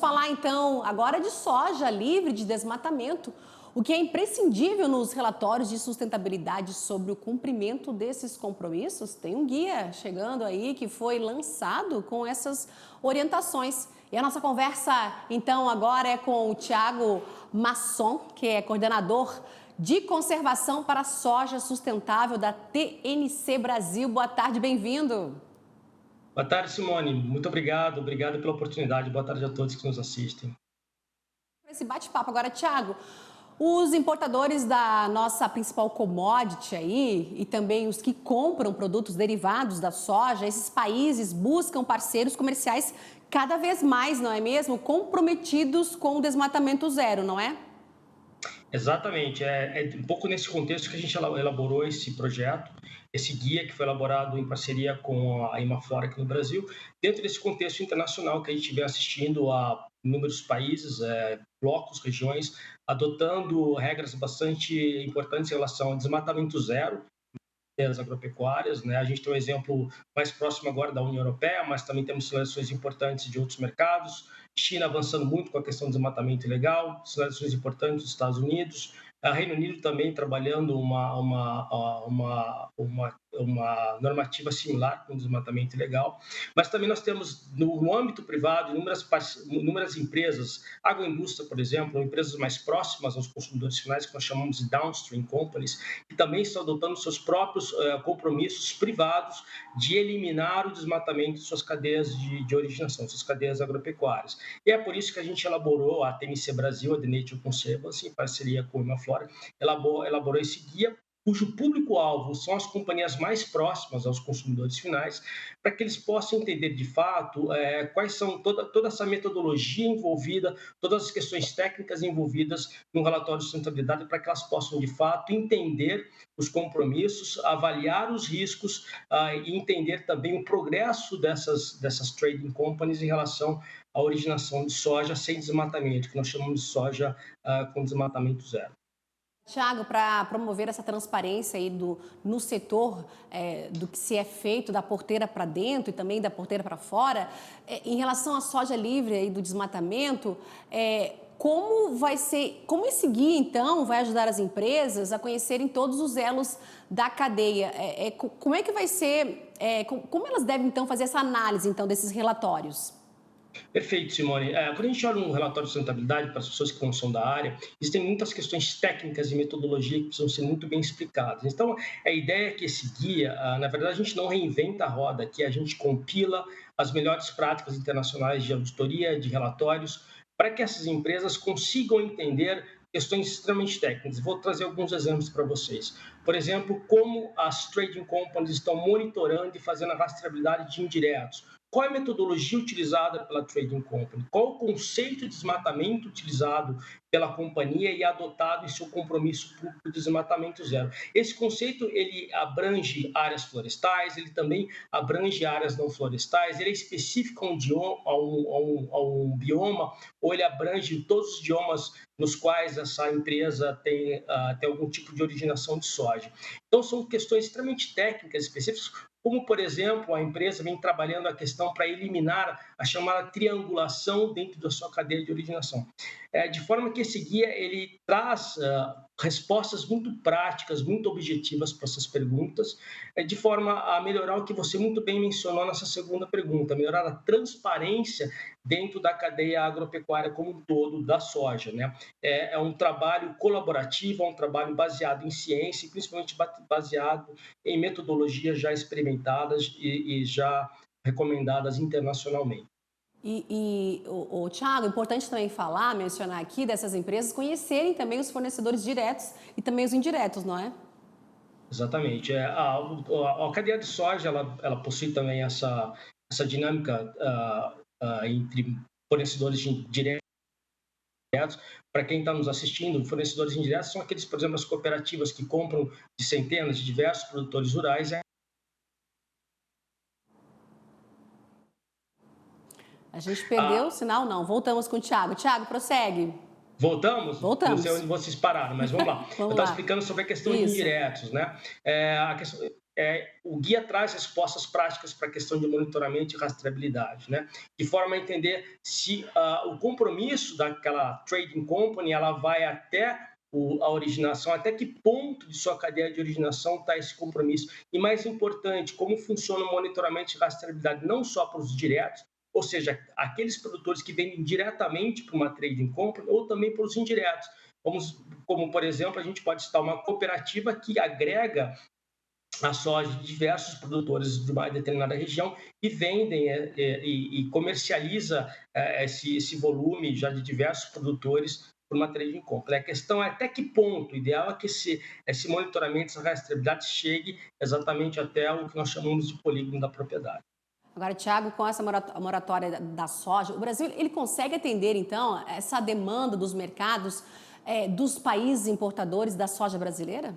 falar então agora de soja livre de desmatamento, o que é imprescindível nos relatórios de sustentabilidade sobre o cumprimento desses compromissos. Tem um guia chegando aí que foi lançado com essas orientações. E a nossa conversa então agora é com o Thiago Masson, que é coordenador de conservação para a soja sustentável da TNC Brasil. Boa tarde, bem-vindo. Boa tarde, Simone. Muito obrigado. Obrigado pela oportunidade. Boa tarde a todos que nos assistem. Esse bate-papo agora, Thiago. Os importadores da nossa principal commodity aí e também os que compram produtos derivados da soja, esses países buscam parceiros comerciais cada vez mais, não é mesmo? Comprometidos com o desmatamento zero, não é? Exatamente. É um pouco nesse contexto que a gente elaborou esse projeto, esse guia que foi elaborado em parceria com a Imaflora aqui no Brasil, dentro desse contexto internacional que a gente vem assistindo a inúmeros países, blocos, regiões, adotando regras bastante importantes em relação ao desmatamento zero das agropecuárias, né? A gente tem um exemplo mais próximo agora da União Europeia, mas também temos sinalizações importantes de outros mercados. China avançando muito com a questão do desmatamento ilegal, sinalizações importantes dos Estados Unidos. A Reino Unido também trabalhando uma normativa similar com o desmatamento ilegal. Mas também nós temos, no âmbito privado, inúmeras empresas, agroindústria, por exemplo, empresas mais próximas aos consumidores finais, que nós chamamos de downstream companies, que também estão adotando seus próprios compromissos privados de eliminar o desmatamento de suas cadeias de originação, suas cadeias agropecuárias. E é por isso que a gente elaborou, a TNC Brasil, a The Nature Conservancy, em parceria com a Imaflora, elaborou esse guia, cujo público-alvo são as companhias mais próximas aos consumidores finais, para que eles possam entender de fato quais são toda essa metodologia envolvida, todas as questões técnicas envolvidas no relatório de sustentabilidade, para que elas possam de fato entender os compromissos, avaliar os riscos e entender também o progresso dessas trading companies em relação à originação de soja sem desmatamento, que nós chamamos de soja com desmatamento zero. Tiago, para promover essa transparência aí no setor do que se é feito da porteira para dentro e também da porteira para fora, em relação à soja livre aí do desmatamento, como esse guia, então, vai ajudar as empresas a conhecerem todos os elos da cadeia? Como é que vai ser, como elas devem, então, fazer essa análise, então, desses relatórios? Perfeito, Simone. Quando a gente olha um relatório de sustentabilidade para as pessoas que não são da área, existem muitas questões técnicas e metodologia que precisam ser muito bem explicadas. Então, a ideia é que esse guia, na verdade, a gente não reinventa a roda, que a gente compila as melhores práticas internacionais de auditoria, de relatórios, para que essas empresas consigam entender questões extremamente técnicas. Vou trazer alguns exemplos para vocês. Por exemplo, como as trading companies estão monitorando e fazendo a rastreabilidade de indiretos. Qual é a metodologia utilizada pela trading company? Qual o conceito de desmatamento utilizado pela companhia e adotado em seu compromisso público de desmatamento zero? Esse conceito, ele abrange áreas florestais, ele também abrange áreas não florestais, ele é específico a um bioma, ou ele abrange todos os biomas nos quais essa empresa tem algum tipo de originação de soja. Então, são questões extremamente técnicas, específicas, como, por exemplo, a empresa vem trabalhando a questão para eliminar a chamada triangulação dentro da sua cadeia de originação. De forma que esse guia ele traz respostas muito práticas, muito objetivas para essas perguntas, de forma a melhorar o que você muito bem mencionou nessa segunda pergunta, melhorar a transparência dentro da cadeia agropecuária como um todo da soja, né? É um trabalho colaborativo, é um trabalho baseado em ciência, e principalmente baseado em metodologias já experimentadas e já recomendadas internacionalmente. O Thiago, importante também falar, mencionar aqui dessas empresas conhecerem também os fornecedores diretos e também os indiretos, não é? Exatamente. A cadeia de soja ela possui também essa dinâmica entre fornecedores diretos. Para quem está nos assistindo, fornecedores indiretos são aqueles, por exemplo, as cooperativas que compram de centenas de diversos produtores rurais. A gente perdeu o sinal, não. Voltamos com o Thiago. Thiago, prossegue. Voltamos? Não sei Voltamos. onde vocês pararam, mas vamos lá. Eu Vamos estava lá. explicando sobre a questão de Isso. indiretos, né? o guia traz respostas práticas para a questão de monitoramento e rastreabilidade, né? De forma a entender se o compromisso daquela trading company ela vai até a originação, até que ponto de sua cadeia de originação está esse compromisso. E mais importante, como funciona o monitoramento e rastreabilidade, não só para os diretos, ou seja, aqueles produtores que vendem diretamente para uma trading company ou também para os indiretos. Como, por exemplo, a gente pode citar uma cooperativa que agrega a soja de diversos produtores de uma determinada região e vendem e comercializa esse volume já de diversos produtores por uma trading company. A questão é até que ponto, o ideal é que esse monitoramento, essa rastreabilidade chegue exatamente até o que nós chamamos de polígono da propriedade. Agora, Tiago, com essa moratória da soja, o Brasil ele consegue atender, então, essa demanda dos mercados dos países importadores da soja brasileira?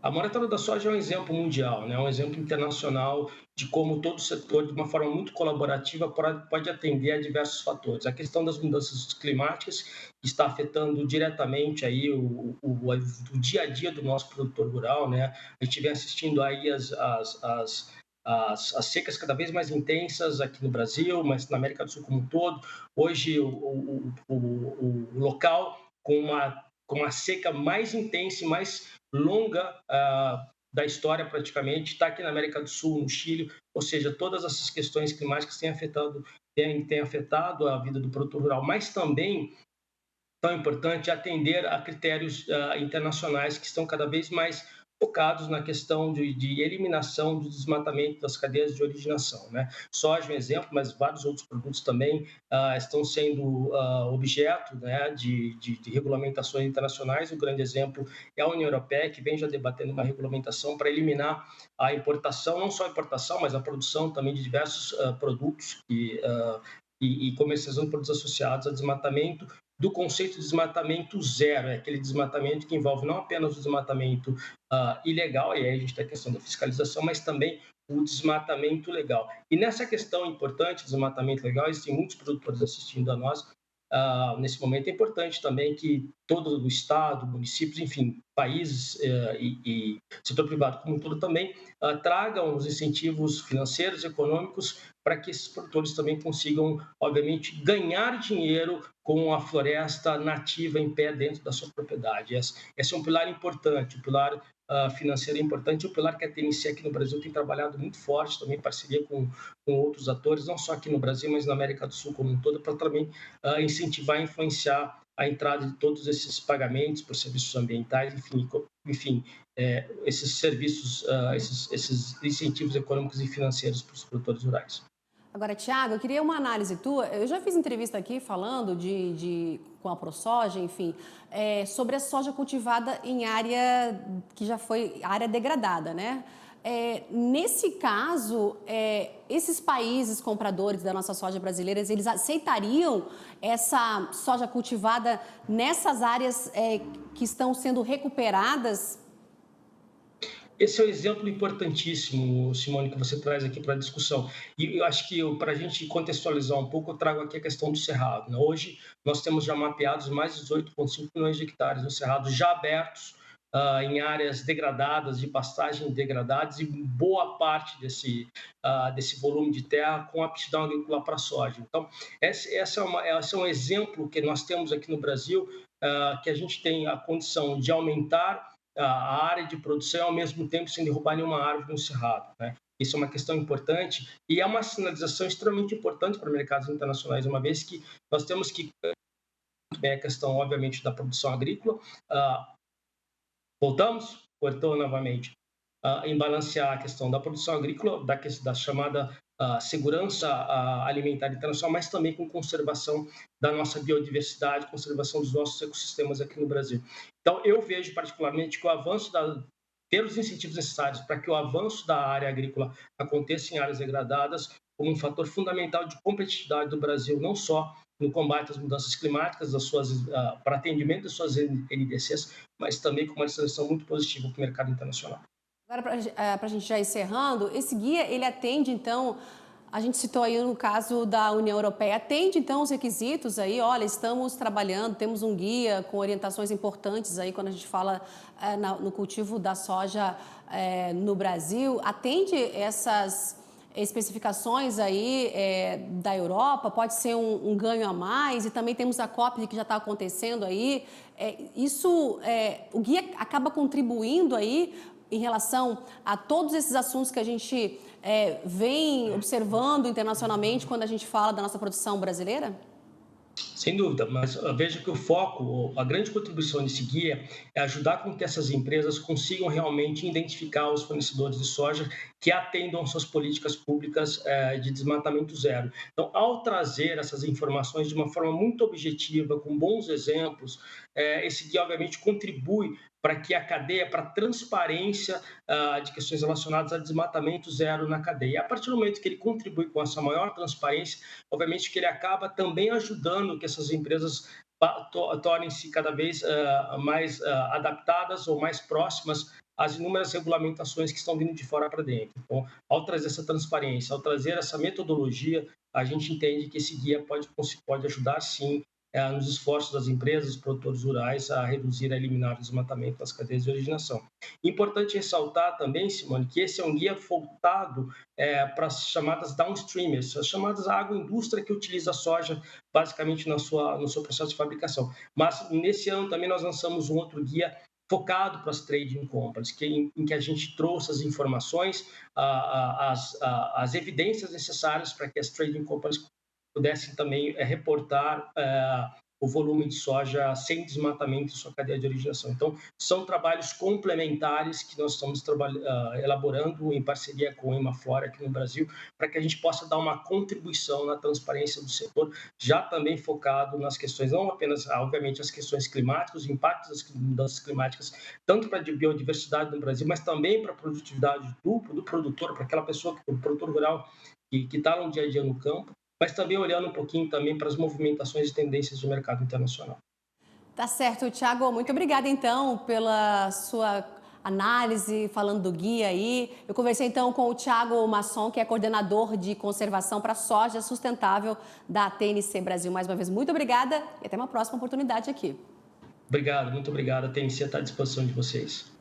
A moratória da soja é um exemplo mundial, né? Um exemplo internacional de como todo o setor, de uma forma muito colaborativa, pode atender a diversos fatores. A questão das mudanças climáticas que está afetando diretamente aí o dia a dia do nosso produtor rural, né? A gente vem assistindo aí as secas cada vez mais intensas aqui no Brasil, mas na América do Sul como um todo. Hoje, o local com uma seca mais intensa e mais longa da história praticamente, está aqui na América do Sul, no Chile, ou seja, todas essas questões climáticas têm afetado a vida do produtor rural, mas também tão importante atender a critérios internacionais que estão cada vez mais focados na questão de eliminação do desmatamento das cadeias de originação, né? Soja é um exemplo, mas vários outros produtos também estão sendo objeto, né, de regulamentações internacionais. O grande exemplo é a União Europeia, que vem já debatendo uma regulamentação para eliminar a importação, não só a importação, mas a produção também de diversos produtos e comercialização de produtos associados a desmatamento, do conceito de desmatamento zero, é aquele desmatamento que envolve não apenas o desmatamento ilegal, e aí a gente tem a questão da fiscalização, mas também o desmatamento legal. E nessa questão importante, desmatamento legal, existem muitos produtores assistindo a nós. Nesse momento é importante também que todo o Estado, municípios, enfim, países e setor privado como um todo também tragam os incentivos financeiros, econômicos, para que esses produtores também consigam, obviamente, ganhar dinheiro com a floresta nativa em pé dentro da sua propriedade. Esse é um pilar importante, um pilar financeiro importante, um pilar que a TNC aqui no Brasil tem trabalhado muito forte, também em parceria com outros atores, não só aqui no Brasil, mas na América do Sul como um todo, para também incentivar e influenciar a entrada de todos esses pagamentos por serviços ambientais, enfim esses serviços, esses incentivos econômicos e financeiros para os produtores rurais. Agora, Tiago, eu queria uma análise tua. Eu já fiz entrevista aqui falando com a ProSoja, enfim, sobre a soja cultivada em área que já foi área degradada, né? Nesse caso, esses países compradores da nossa soja brasileira, eles aceitariam essa soja cultivada nessas áreas que estão sendo recuperadas? Esse é um exemplo importantíssimo, Simone, que você traz aqui para a discussão. E eu acho que, para a gente contextualizar um pouco, eu trago aqui a questão do Cerrado, né? Hoje, nós temos já mapeados mais de 18,5 milhões de hectares no Cerrado, já abertos em áreas degradadas, de pastagem degradadas, e boa parte desse volume de terra com aptidão agrícola para soja. Então, esse é um exemplo que nós temos aqui no Brasil, que a gente tem a condição de aumentar a área de produção, ao mesmo tempo sem derrubar nenhuma árvore no cerrado, né? Isso é uma questão importante e é uma sinalização extremamente importante para mercados internacionais, uma vez que nós temos que bem a questão, obviamente, da produção agrícola. Voltamos, cortou novamente, em balancear a questão da produção agrícola, da chamada segurança alimentar internacional, mas também com conservação da nossa biodiversidade, conservação dos nossos ecossistemas aqui no Brasil. Então, eu vejo particularmente que o avanço ter os incentivos necessários para que o avanço da área agrícola aconteça em áreas degradadas como um fator fundamental de competitividade do Brasil, não só no combate às mudanças climáticas, para atendimento das suas NDCs, mas também com uma seleção muito positiva para o mercado internacional. Agora, para a gente já encerrando, esse guia, ele atende, então, A gente citou aí no caso da União Europeia, atende então os requisitos aí, olha, estamos trabalhando, temos um guia com orientações importantes aí quando a gente fala no cultivo da soja no Brasil, atende essas especificações aí da Europa, pode ser um ganho a mais, e também temos a COP que já está acontecendo aí, o guia acaba contribuindo aí em relação a todos esses assuntos que a gente vem observando internacionalmente quando a gente fala da nossa produção brasileira? Sem dúvida, mas veja que o foco, a grande contribuição desse guia é ajudar com que essas empresas consigam realmente identificar os fornecedores de soja que atendam suas políticas públicas de desmatamento zero. Então, ao trazer essas informações de uma forma muito objetiva, com bons exemplos, esse guia obviamente contribui para que a cadeia, para a transparência de questões relacionadas a desmatamento zero na cadeia. E a partir do momento que ele contribui com essa maior transparência, obviamente que ele acaba também ajudando que essas empresas tornem-se cada vez mais adaptadas ou mais próximas às inúmeras regulamentações que estão vindo de fora para dentro. Então, ao trazer essa transparência, ao trazer essa metodologia, a gente entende que esse guia pode ajudar, sim, nos esforços das empresas, dos produtores rurais, a reduzir, a eliminar o desmatamento das cadeias de originação. Importante ressaltar também, Simone, que esse é um guia voltado para as chamadas downstreamers, as chamadas agroindústria que utiliza a soja basicamente no seu processo de fabricação. Mas nesse ano também nós lançamos um outro guia focado para as trading companies, em que a gente trouxe as informações, as evidências necessárias para que as trading companies pudessem também reportar o volume de soja sem desmatamento em sua cadeia de originação. Então, são trabalhos complementares que nós estamos elaborando em parceria com a Imaflora aqui no Brasil, para que a gente possa dar uma contribuição na transparência do setor, já também focado nas questões, não apenas, obviamente, as questões climáticas, os impactos das mudanças climáticas, tanto para a biodiversidade no Brasil, mas também para a produtividade do produtor, para aquela pessoa, o produtor rural que está no dia a dia no campo, mas também olhando um pouquinho também para as movimentações e tendências de mercado internacional. Tá certo, Thiago. Muito obrigada, então, pela sua análise, falando do guia aí. Eu conversei, então, com o Thiago Masson, que é coordenador de conservação para soja sustentável da TNC Brasil. Mais uma vez, muito obrigada e até uma próxima oportunidade aqui. Obrigado, muito obrigado. A TNC está à disposição de vocês.